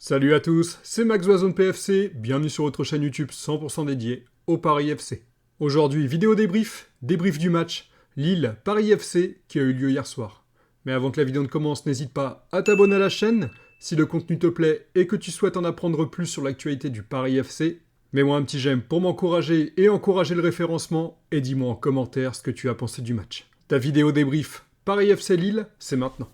Salut à tous, c'est Max Wazone PFC, bienvenue sur votre chaîne YouTube 100% dédiée au Paris FC. Aujourd'hui, vidéo débrief du match Lille-Paris FC qui a eu lieu hier soir. Mais avant que la vidéo ne commence, n'hésite pas à t'abonner à la chaîne. Si le contenu te plaît et que tu souhaites en apprendre plus sur l'actualité du Paris FC, mets-moi un petit j'aime pour m'encourager et encourager le référencement et dis-moi en commentaire ce que tu as pensé du match. Ta vidéo débrief Paris FC Lille, c'est maintenant.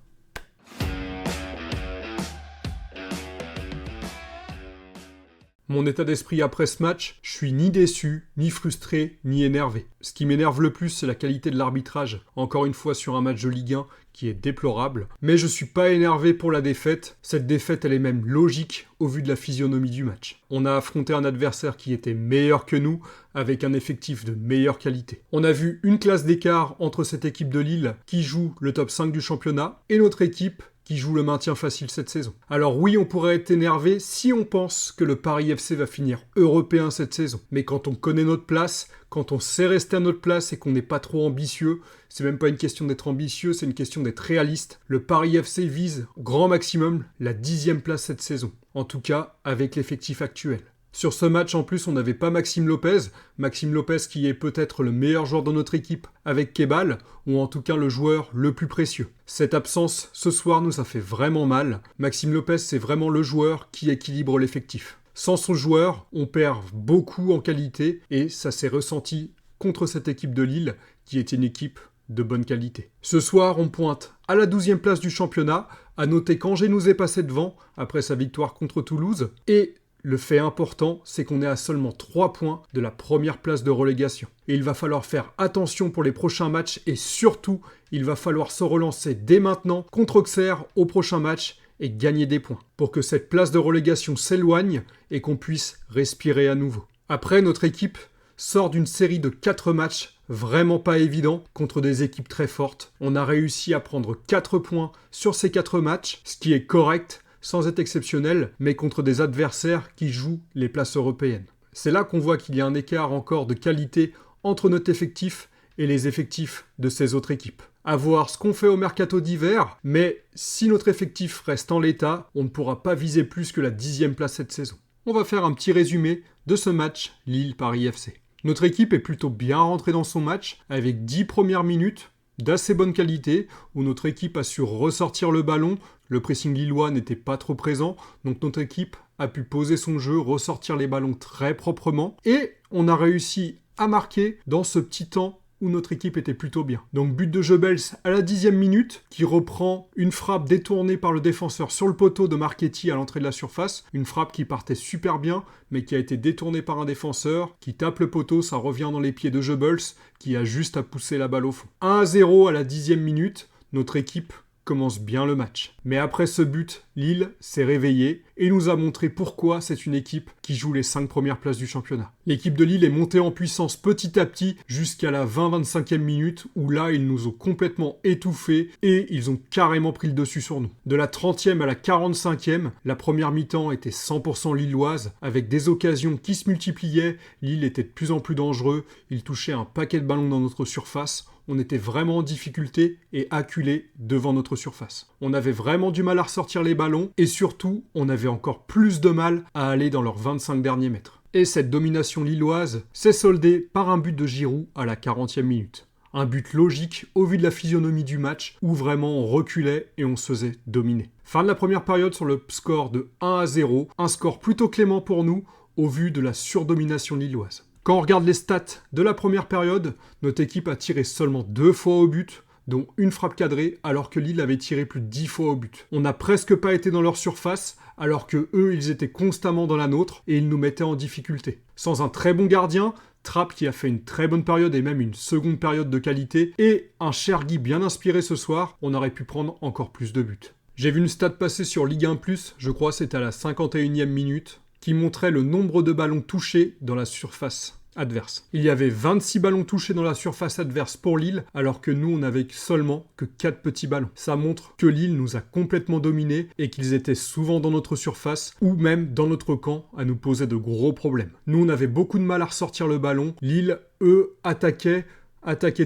Mon état d'esprit après ce match, je suis ni déçu, ni frustré, ni énervé. Ce qui m'énerve le plus, c'est la qualité de l'arbitrage, encore une fois sur un match de Ligue 1 qui est déplorable. Mais je suis pas énervé pour la défaite, cette défaite elle est même logique au vu de la physionomie du match. On a affronté un adversaire qui était meilleur que nous, avec un effectif de meilleure qualité. On a vu une classe d'écart entre cette équipe de Lille qui joue le top 5 du championnat et notre équipe qui joue le maintien facile cette saison. Alors oui, on pourrait être énervé si on pense que le Paris FC va finir européen cette saison. Mais quand on connaît notre place, quand on sait rester à notre place et qu'on n'est pas trop ambitieux, c'est même pas une question d'être ambitieux, c'est une question d'être réaliste. Le Paris FC vise grand maximum la 10e place cette saison. En tout cas, avec l'effectif actuel. Sur ce match, en plus, on n'avait pas Maxime Lopez. Maxime Lopez qui est peut-être le meilleur joueur de notre équipe avec Kebal, ou en tout cas le joueur le plus précieux. Cette absence, ce soir, nous a fait vraiment mal. Maxime Lopez, c'est vraiment le joueur qui équilibre l'effectif. Sans son joueur, on perd beaucoup en qualité, et ça s'est ressenti contre cette équipe de Lille, qui était une équipe de bonne qualité. Ce soir, on pointe à la 12e place du championnat, à noter qu'Angers nous est passé devant, après sa victoire contre Toulouse, et le fait important, c'est qu'on est à seulement 3 points de la première place de relégation. Et il va falloir faire attention pour les prochains matchs et surtout, il va falloir se relancer dès maintenant contre Auxerre au prochain match et gagner des points pour que cette place de relégation s'éloigne et qu'on puisse respirer à nouveau. Après, notre équipe sort d'une série de 4 matchs vraiment pas évidents contre des équipes très fortes. On a réussi à prendre 4 points sur ces 4 matchs, ce qui est correct, sans être exceptionnel, mais contre des adversaires qui jouent les places européennes. C'est là qu'on voit qu'il y a un écart encore de qualité entre notre effectif et les effectifs de ces autres équipes. À voir ce qu'on fait au mercato d'hiver, mais si notre effectif reste en l'état, on ne pourra pas viser plus que la 10e place cette saison. On va faire un petit résumé de ce match Lille-Paris FC. Notre équipe est plutôt bien rentrée dans son match, avec 10 premières minutes, d'assez bonne qualité, où notre équipe a su ressortir le ballon, le pressing lillois n'était pas trop présent, donc notre équipe a pu poser son jeu, ressortir les ballons très proprement, et on a réussi à marquer dans ce petit temps où notre équipe était plutôt bien. Donc but de Jebels à la 10e minute, qui reprend une frappe détournée par le défenseur sur le poteau de Marchetti à l'entrée de la surface, une frappe qui partait super bien, mais qui a été détournée par un défenseur, qui tape le poteau, ça revient dans les pieds de Jebels, qui a juste à pousser la balle au fond. 1-0 à la 10e minute, notre équipe commence bien le match. Mais après ce but, Lille s'est réveillée et nous a montré pourquoi c'est une équipe qui joue les 5 premières places du championnat. L'équipe de Lille est montée en puissance petit à petit jusqu'à la 20-25e minute où là, ils nous ont complètement étouffés et ils ont carrément pris le dessus sur nous. De la 30e à la 45e, la première mi-temps était 100% lilloise avec des occasions qui se multipliaient. Lille était de plus en plus dangereux, ils touchaient un paquet de ballons dans notre surface. On était vraiment en difficulté et acculé devant notre surface. On avait vraiment du mal à ressortir les ballons et surtout, on avait encore plus de mal à aller dans leurs 25 derniers mètres. Et cette domination lilloise s'est soldée par un but de Giroud à la 40e minute. Un but logique au vu de la physionomie du match où vraiment on reculait et on se faisait dominer. Fin de la première période sur le score de 1-0, un score plutôt clément pour nous au vu de la surdomination lilloise. Quand on regarde les stats de la première période, notre équipe a tiré seulement 2 fois au but, dont une frappe cadrée, alors que Lille avait tiré plus de 10 fois au but. On n'a presque pas été dans leur surface, alors que eux, ils étaient constamment dans la nôtre et ils nous mettaient en difficulté. Sans un très bon gardien, Trapp qui a fait une très bonne période et même une seconde période de qualité, et un Chergui bien inspiré ce soir, on aurait pu prendre encore plus de buts. J'ai vu une stat passer sur Ligue 1+, je crois c'était à la 51e minute, qui montrait le nombre de ballons touchés dans la surface adverse. Il y avait 26 ballons touchés dans la surface adverse pour Lille, alors que nous, on n'avait seulement que 4 petits ballons. Ça montre que Lille nous a complètement dominés et qu'ils étaient souvent dans notre surface ou même dans notre camp à nous poser de gros problèmes. Nous, on avait beaucoup de mal à ressortir le ballon. Lille, eux, attaquaient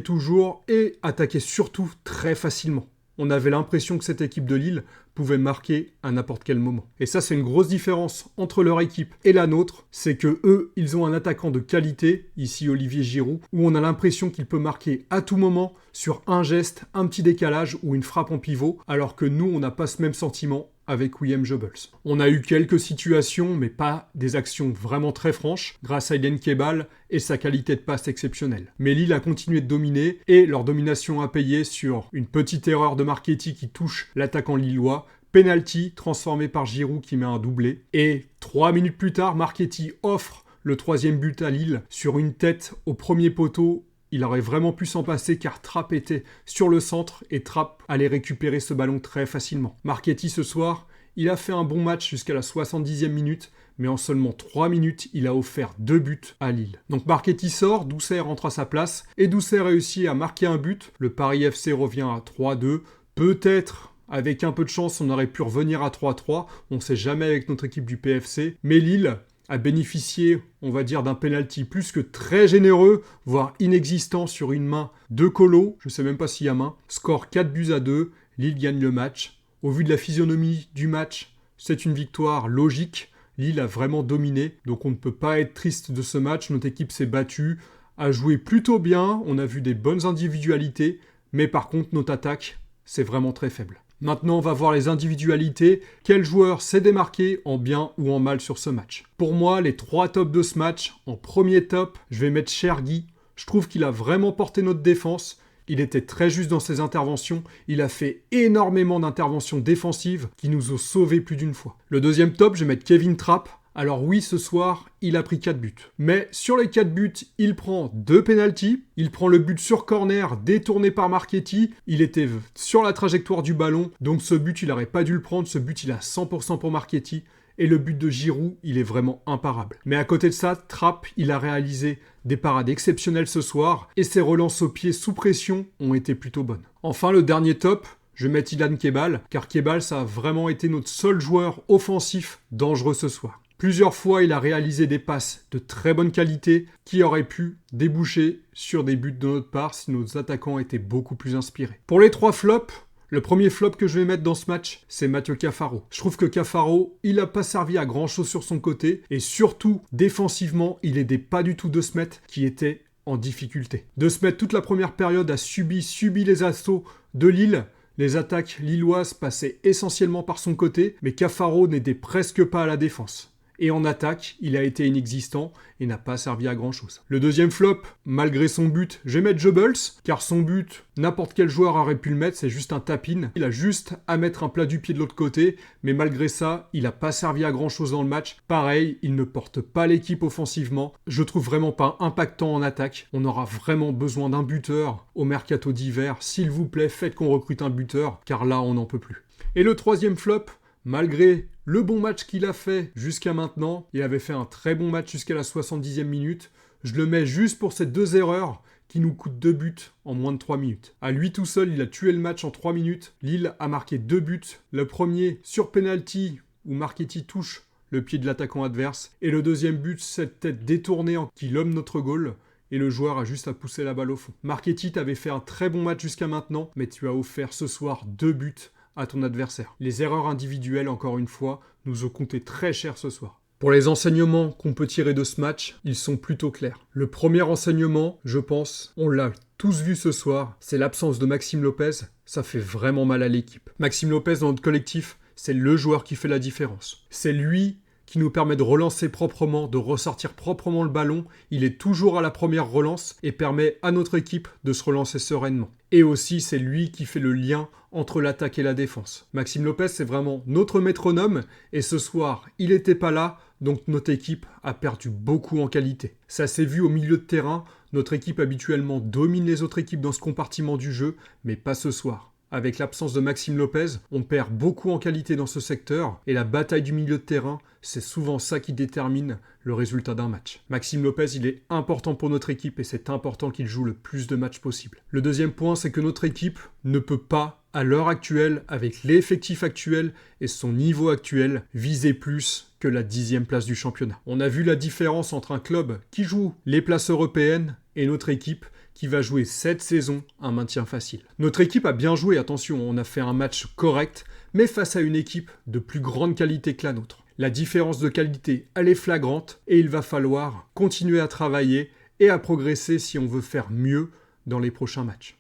toujours et attaquaient surtout très facilement. On avait l'impression que cette équipe de Lille pouvait marquer à n'importe quel moment. Et ça, c'est une grosse différence entre leur équipe et la nôtre, c'est que eux, ils ont un attaquant de qualité, ici Olivier Giroud, où on a l'impression qu'il peut marquer à tout moment sur un geste, un petit décalage ou une frappe en pivot, alors que nous, on n'a pas ce même sentiment avec William Jebels. On a eu quelques situations, mais pas des actions vraiment très franches, grâce à Eden Kebal et sa qualité de passe exceptionnelle. Mais Lille a continué de dominer, et leur domination a payé sur une petite erreur de Marchetti qui touche l'attaquant lillois, penalty transformé par Giroud qui met un doublé, et 3 minutes plus tard, Marchetti offre le 3e but à Lille sur une tête au premier poteau. Il aurait vraiment pu s'en passer car Trapp était sur le centre et Trapp allait récupérer ce ballon très facilement. Marchetti ce soir, il a fait un bon match jusqu'à la 70e minute, mais en seulement 3 minutes, il a offert 2 buts à Lille. Donc Marchetti sort, Doucet rentre à sa place et Doucet réussit à marquer un but. Le Paris FC revient à 3-2. Peut-être, avec un peu de chance, on aurait pu revenir à 3-3. On ne sait jamais avec notre équipe du PFC. Mais Lille a bénéficié, on va dire, d'un penalty plus que très généreux, voire inexistant sur une main de Colo. Je ne sais même pas s'il y a main. Score 4-2. Lille gagne le match. Au vu de la physionomie du match, c'est une victoire logique. Lille a vraiment dominé, donc on ne peut pas être triste de ce match. Notre équipe s'est battue, a joué plutôt bien, on a vu des bonnes individualités, mais par contre notre attaque, c'est vraiment très faible. Maintenant, on va voir les individualités. Quel joueur s'est démarqué en bien ou en mal sur ce match? Pour moi, les 3 tops de ce match. En premier top, je vais mettre Chergui. Je trouve qu'il a vraiment porté notre défense. Il était très juste dans ses interventions. Il a fait énormément d'interventions défensives qui nous ont sauvés plus d'une fois. Le deuxième top, je vais mettre Kevin Trapp. Alors oui, ce soir, il a pris 4 buts. Mais sur les 4 buts, il prend 2 pénaltys. Il prend le but sur corner, détourné par Marchetti. Il était sur la trajectoire du ballon. Donc ce but, il n'aurait pas dû le prendre. Ce but, il a 100% pour Marchetti. Et le but de Giroud, il est vraiment imparable. Mais à côté de ça, Trapp, il a réalisé des parades exceptionnelles ce soir. Et ses relances au pied sous pression ont été plutôt bonnes. Enfin, le dernier top, je vais mettre Eden Kebal. Car Kebal, ça a vraiment été notre seul joueur offensif dangereux ce soir. Plusieurs fois, il a réalisé des passes de très bonne qualité qui auraient pu déboucher sur des buts de notre part si nos attaquants étaient beaucoup plus inspirés. Pour les 3 flops, le premier flop que je vais mettre dans ce match, c'est Mathieu Cafaro. Je trouve que Cafaro, il n'a pas servi à grand chose sur son côté et surtout, défensivement, il n'aidait pas du tout De Smet qui était en difficulté. De Smet, toute la première période, a subi les assauts de Lille. Les attaques lilloises passaient essentiellement par son côté, mais Cafaro n'aidait presque pas à la défense. Et en attaque, il a été inexistant et n'a pas servi à grand chose. Le deuxième flop, malgré son but, je vais mettre Jebels, car son but, n'importe quel joueur aurait pu le mettre, c'est juste un tap-in. Il a juste à mettre un plat du pied de l'autre côté, mais malgré ça, il n'a pas servi à grand chose dans le match. Pareil, il ne porte pas l'équipe offensivement. Je trouve vraiment pas impactant en attaque. On aura vraiment besoin d'un buteur au mercato d'hiver. S'il vous plaît, faites qu'on recrute un buteur, car là, on n'en peut plus. Et le troisième flop, malgré le bon match qu'il a fait jusqu'à maintenant, il avait fait un très bon match jusqu'à la 70e minute. Je le mets juste pour ces 2 erreurs qui nous coûtent 2 buts en moins de 3 minutes. À lui tout seul, il a tué le match en 3 minutes. Lille a marqué 2 buts. Le premier sur penalty où Marchetti touche le pied de l'attaquant adverse. Et le deuxième but, cette tête détournée qui lobe notre goal. Et le joueur a juste à pousser la balle au fond. Marchetti, t'avais fait un très bon match jusqu'à maintenant, mais tu as offert ce soir 2 buts à ton adversaire. Les erreurs individuelles, encore une fois, nous ont coûté très cher ce soir. Pour les enseignements qu'on peut tirer de ce match, ils sont plutôt clairs. Le premier enseignement, je pense, on l'a tous vu ce soir, c'est l'absence de Maxime Lopez. Ça fait vraiment mal à l'équipe. Maxime Lopez, dans notre collectif, c'est le joueur qui fait la différence. C'est lui qui nous permet de relancer proprement, de ressortir proprement le ballon. Il est toujours à la première relance et permet à notre équipe de se relancer sereinement. Et aussi, c'est lui qui fait le lien entre l'attaque et la défense. Maxime Lopez, c'est vraiment notre métronome. Et ce soir, il n'était pas là, donc notre équipe a perdu beaucoup en qualité. Ça s'est vu au milieu de terrain. Notre équipe habituellement domine les autres équipes dans ce compartiment du jeu, mais pas ce soir. Avec l'absence de Maxime Lopez, on perd beaucoup en qualité dans ce secteur et la bataille du milieu de terrain, c'est souvent ça qui détermine le résultat d'un match. Maxime Lopez, il est important pour notre équipe et c'est important qu'il joue le plus de matchs possible. Le deuxième point, c'est que notre équipe ne peut pas, à l'heure actuelle, avec l'effectif actuel et son niveau actuel, viser plus que la 10e place du championnat. On a vu la différence entre un club qui joue les places européennes et notre équipe qui va jouer cette saison un maintien facile. Notre équipe a bien joué, attention, on a fait un match correct, mais face à une équipe de plus grande qualité que la nôtre. La différence de qualité, elle est flagrante et il va falloir continuer à travailler et à progresser si on veut faire mieux dans les prochains matchs.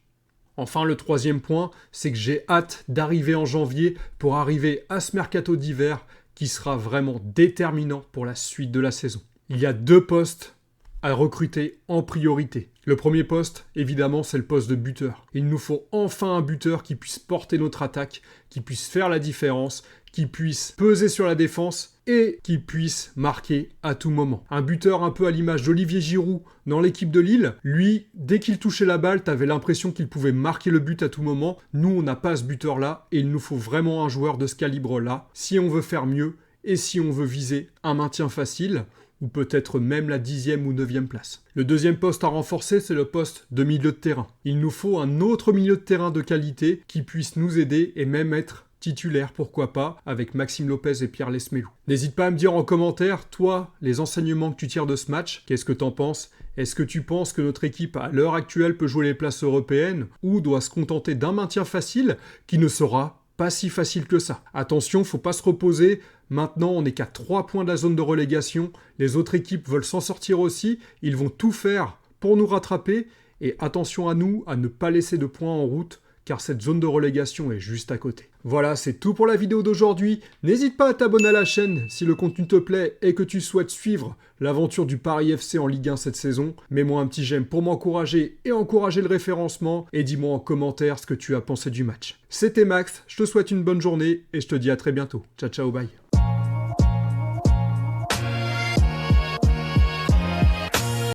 Enfin, le troisième point, c'est que j'ai hâte d'arriver en janvier pour arriver à ce mercato d'hiver qui sera vraiment déterminant pour la suite de la saison. Il y a 2 postes à recruter en priorité. Le premier poste, évidemment, c'est le poste de buteur. Il nous faut enfin un buteur qui puisse porter notre attaque, qui puisse faire la différence, qui puisse peser sur la défense et qui puisse marquer à tout moment. Un buteur un peu à l'image d'Olivier Giroud dans l'équipe de Lille, lui, dès qu'il touchait la balle, t'avais l'impression qu'il pouvait marquer le but à tout moment. Nous, on n'a pas ce buteur-là et il nous faut vraiment un joueur de ce calibre-là si on veut faire mieux et si on veut viser un maintien facile ou peut-être même la 10e ou 9e place. Le deuxième poste à renforcer, c'est le poste de milieu de terrain. Il nous faut un autre milieu de terrain de qualité qui puisse nous aider et même être titulaire, pourquoi pas, avec Maxime Lopez et Pierre Lesmelou. N'hésite pas à me dire en commentaire, toi, les enseignements que tu tires de ce match, qu'est-ce que t'en penses ? Est-ce que tu penses que notre équipe, à l'heure actuelle, peut jouer les places européennes ou doit se contenter d'un maintien facile qui ne sera pas si facile que ça. Attention, faut pas se reposer. Maintenant, on n'est qu'à 3 points de la zone de relégation. Les autres équipes veulent s'en sortir aussi. Ils vont tout faire pour nous rattraper. Et attention à nous, à ne pas laisser de points en route, car cette zone de relégation est juste à côté. Voilà, c'est tout pour la vidéo d'aujourd'hui. N'hésite pas à t'abonner à la chaîne si le contenu te plaît et que tu souhaites suivre l'aventure du Paris FC en Ligue 1 cette saison. Mets-moi un petit j'aime pour m'encourager et encourager le référencement et dis-moi en commentaire ce que tu as pensé du match. C'était Max, je te souhaite une bonne journée et je te dis à très bientôt. Ciao ciao, bye.